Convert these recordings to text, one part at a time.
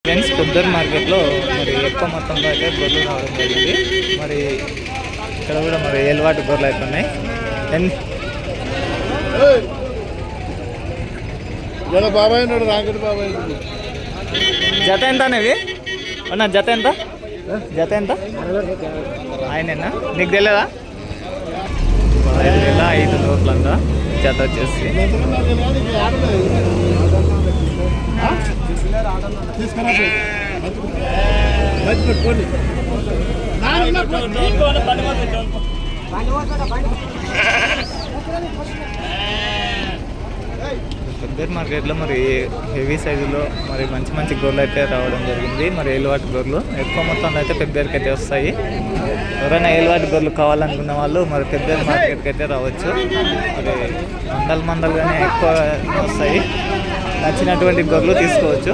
Friends కొబ్బరి మార్కెట్లో మరి ఎక్కువ మొత్తంలో అయితే గొర్రెలు రావడం జరిగింది. మరి ఇక్కడ కూడా మరి ఏలువాటి గొర్రెలు అయితే ఉన్నాయి. జత ఎంత అనేవి అన్న? జత ఎంత? జత ఎంత ఆయనేనా? నీకు తెలియదా? 15,500 లోపలంతా జత వచ్చేసి. కొబ్బరి మార్కెట్లో మరి హెవీ సైజులో మరి మంచి మంచి గొర్రెలు అయితే రావడం జరిగింది. మరి ఏలువాటి గొర్రెలు ఎక్కువ మొత్తంలో అయితే పెద్దరికి అయితే వస్తాయి. ఎవరైనా ఏలువాటి గొర్రెలు కావాలనుకున్న వాళ్ళు మరి పెద్ద మార్కెట్కి అయితే రావచ్చు. మరి మందలుగానే ఎక్కువ వస్తాయి. నచ్చినటువంటి గొర్రెలు తీసుకోవచ్చు.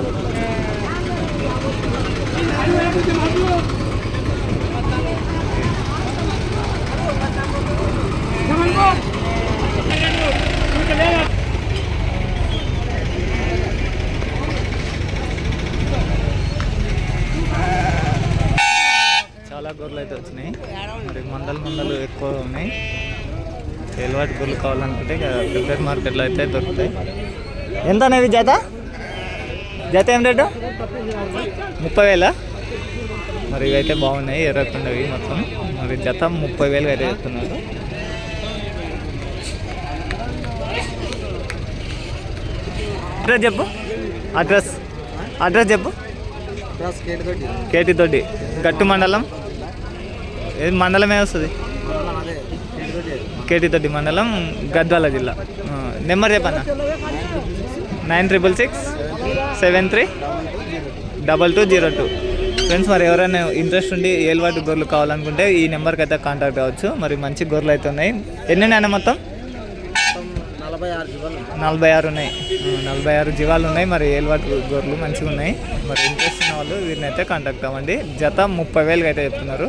చాలా గొర్రెలు అయితే వచ్చినాయి. మరి మందలు ఎక్కువ ఉన్నాయి. ఏలువాటి గొర్రెలు కావాలనుకుంటే కొబ్బరి మార్కెట్లో అయితే దొరుకుతాయి. ఎంత అనేవి జత? జత ఏం రేటు? 30,000. మరి ఇవైతే బాగున్నాయి, ఎర్రకుండవి మొత్తం. మరి జత 30,000 అయితే చెప్తున్నారు. అడ్రస్ చెప్పు. అడ్రస్ చెప్పు. కేటితోటి గట్టు మండలం. ఏది మండలమే వస్తుంది? కేటితోటి మండలం, గద్వాల జిల్లా. నెంబర్ చెప్పన్నా. 9666732202. ఫ్రెండ్స్, మరి ఎవరైనా ఇంట్రెస్ట్ ఉండి ఏలువాటి గొర్రెలు కావాలనుకుంటే ఈ నెంబర్కి అయితే కాంటాక్ట్ అవ్వచ్చు. మరి మంచి గొర్రెలు అయితే ఉన్నాయి. ఎన్ని ఉన్నాయన్న మొత్తం? 46 ఉన్నాయి. 46 జీవాలు ఉన్నాయి. మరి ఏలువాటి గొర్రెలు మంచిగా ఉన్నాయి. మరి ఇంట్రెస్ట్ ఉన్న వాళ్ళు వీరిని అయితే కాంటాక్ట్ అవ్వండి. జత 30,000 అయితే చెప్తున్నారు.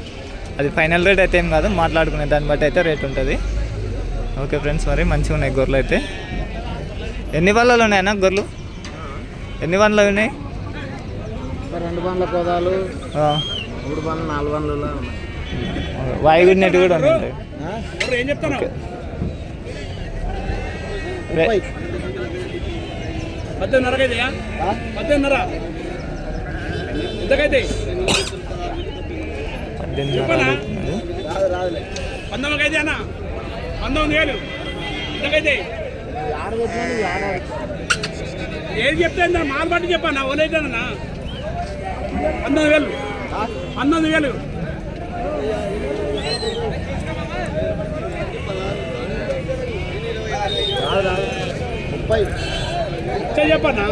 అది ఫైనల్ రేట్ అయితే ఏం కాదు, మాట్లాడుకునే దాన్ని బట్టి అయితే రేట్ ఉంటుంది. ఓకే ఫ్రెండ్స్, మరి మంచిగా ఉన్నాయి గొర్రెలు అయితే. ఎన్ని బండ్లు ఉన్నాయన్న గొర్రెలు? ఎన్ని బండ్లు ఉన్నాయి? 2 బండ్ల కోదాలు, 3 బండ్లు, 4 బండ్లు వాయుగుడినట్టు కూడా ఉన్నాయి. ఏది చెప్తే మాల్ బట్టి చెప్పాను. ఓలైతేనా 19,000. 19,000 చెప్పన్నా.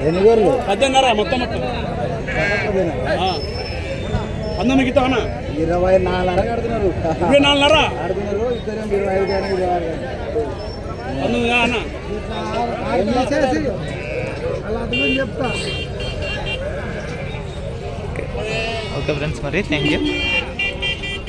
18,500 మొత్తం. 19 ఇస్తావన్నా? 24 కడుతున్నారు. 24 కడుతున్నారు. 25 అన్న ఓకే ఫ్రెండ్స్, మరి థ్యాంక్ యూ.